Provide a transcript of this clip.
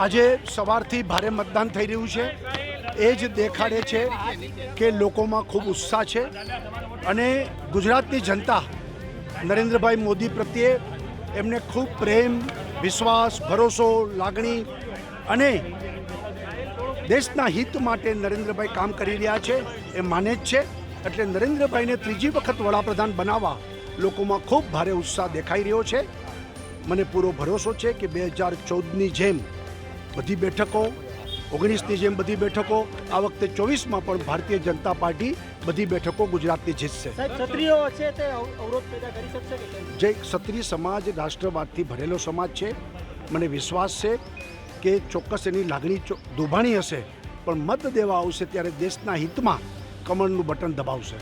આજે સવારથી ભારે મતદાન થઈ રહ્યું છે, એ જ દેખાડે છે કે લોકોમાં ખૂબ ઉત્સાહ છે અને ગુજરાતની જનતા નરેન્દ્રભાઈ મોદી પ્રત્યે એમને ખૂબ પ્રેમ, વિશ્વાસ, ભરોસો, લાગણી અને દેશના હિત માટે નરેન્દ્રભાઈ કામ કરી રહ્યા છે એ માને જ છે. એટલે નરેન્દ્રભાઈને ત્રીજી વખત વડાપ્રધાન બનાવવા લોકોમાં ખૂબ ભારે ઉત્સાહ દેખાઈ રહ્યો છે. મને પૂરો ભરોસો છે કે 2014ની જેમ બધી બેઠકો, 19ની જેમ બધી બેઠકો, આ વખતે 24માં પણ ભારતીય જનતા પાર્ટી બધી બેઠકો ગુજરાતની જીતશે. ક્ષત્રિયો છે તે અવરોધ પેદા કરી શકશે કે કેમ? જે ક્ષત્રિય સમાજ રાષ્ટ્રવાદથી ભરેલો સમાજ છે, મને વિશ્વાસ છે કે ચોક્કસ એની લાગણી દુભાણી હશે, પણ મત દેવા આવશે ત્યારે દેશના હિતમાં કમળનું બટન દબાવશે.